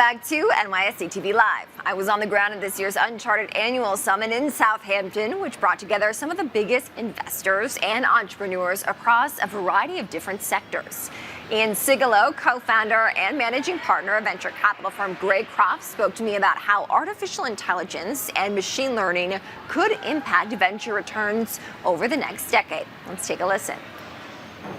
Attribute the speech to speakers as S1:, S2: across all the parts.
S1: back to NYSE TV Live. I was on the ground at this year's Uncharted Annual Summit in Southampton, which brought together some of the biggest investors and entrepreneurs across a variety of different sectors. Ian Sigalow, co-founder and managing partner of venture capital firm Greycroft, spoke to me about how artificial intelligence and machine learning could impact venture returns over the next decade. Let's take a listen.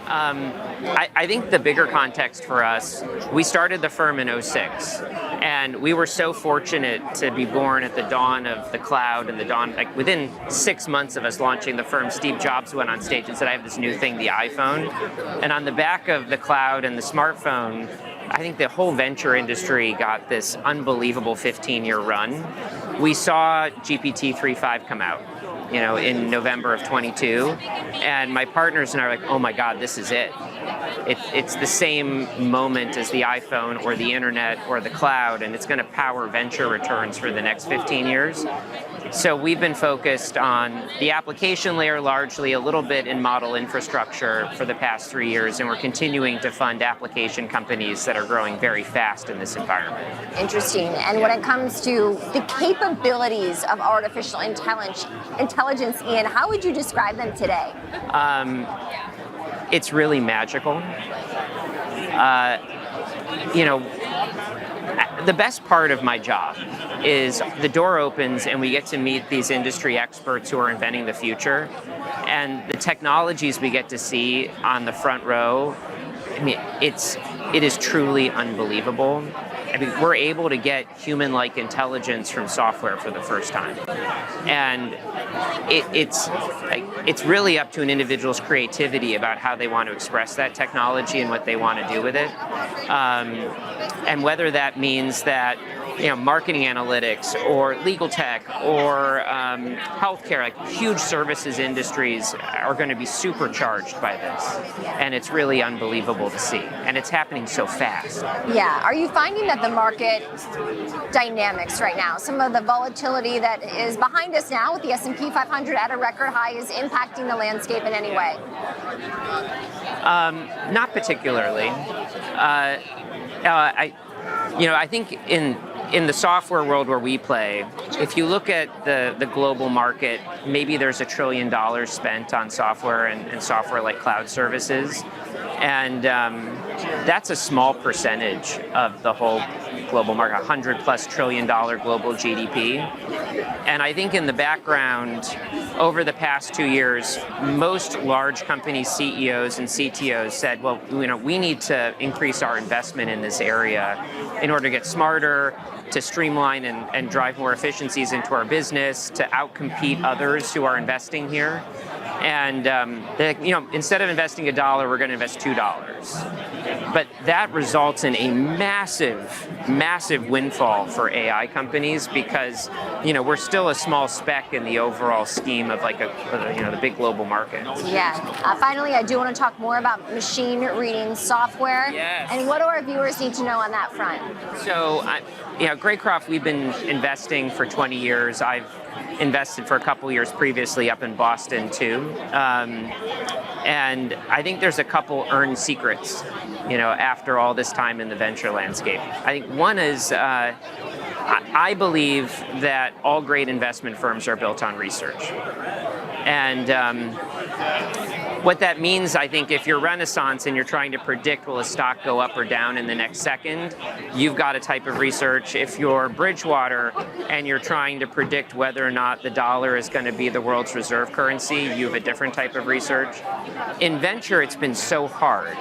S2: I think the bigger context for us, we started the firm in '06, and we were so fortunate to be born at the dawn of the cloud and the dawn, like within 6 months of us launching the firm, Steve Jobs went on stage and said, I have this new thing, the iPhone. And on the back of the cloud and the smartphone, I think the whole venture industry got this unbelievable 15-year run. We saw GPT-3.5 come out, in November of 22, and my partners and I are like, oh my God, this is it. It's the same moment as the iPhone or the internet or the cloud, and it's going to power venture returns for the next 15 years. So we've been focused on the application layer largely, a little bit in model infrastructure for the past 3 years, and we're continuing to fund application companies that are growing very fast in this environment.
S1: Interesting. And when it comes to the capabilities of artificial intelligence, Ian, how would you describe them today?
S2: It's really magical. The best part of my job is the door opens and we get to meet these industry experts who are inventing the future, and the technologies we get to see on the front row, it is truly unbelievable. We're able to get human-like intelligence from software for the first time. And it's really up to an individual's creativity about how they want to express that technology and what they want to do with it. And whether that means that marketing analytics or legal tech or healthcare, like huge services industries are going to be supercharged by this. And it's really unbelievable to see. And it's happening so fast.
S1: Yeah. Are you finding that the market dynamics right now, some of the volatility that is behind us now with the S&P 500 at a record high, is impacting the landscape in any way?
S2: Not particularly. I think in the software world where we play, if you look at the global market, maybe there's $1 trillion spent on software and software like cloud services. And that's a small percentage of the whole global market, $100+ trillion global GDP. And I think in the background, over the past 2 years, most large company CEOs and CTOs said, well, we need to increase our investment in this area in order to get smarter, to streamline and drive more efficiencies into our business, to outcompete others who are investing here. And instead of investing $1, we're going to invest $2. But that results in a massive, massive windfall for AI companies because we're still a small speck in the overall scheme of the big global market.
S1: Yeah. Finally, I do want to talk more about machine reading software.
S2: Yes.
S1: And what do our viewers need to know on that front?
S2: So, Greycroft, we've been investing for 20 years. I've invested for a couple years previously up in Boston too. And I think there's a couple earned secrets, after all this time in the venture landscape. I think one is, I believe that all great investment firms are built on research. And what that means, I think, if you're Renaissance and you're trying to predict will a stock go up or down in the next second, you've got a type of research. If you're Bridgewater and you're trying to predict whether or not the dollar is going to be the world's reserve currency, you have a different type of research. In venture, it's been so hard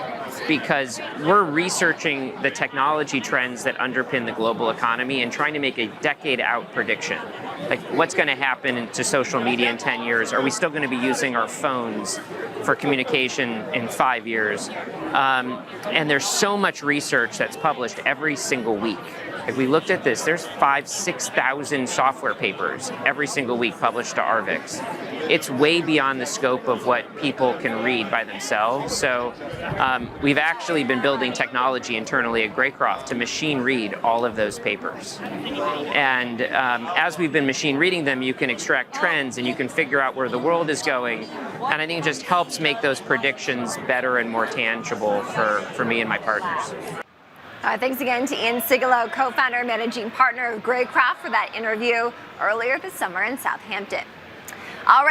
S2: because we're researching the technology trends that underpin the global economy and trying to make a decade-out prediction. Like, what's going to happen to social media in 10 years? Are we still going to be using our phones for communication in 5 years? And there's so much research that's published every single week. If we looked at this, there's 5,000-6,000 software papers every single week published to Arvix. It's way beyond the scope of what people can read by themselves. So we've actually been building technology internally at Greycroft to machine read all of those papers. And as we've been machine reading them, you can extract trends and you can figure out where the world is going. And I think it just helps make those predictions better and more tangible for me and my partners.
S1: Thanks again to Ian Sigalow, co-founder and managing partner of Greycroft, for that interview earlier this summer in Southampton. All right.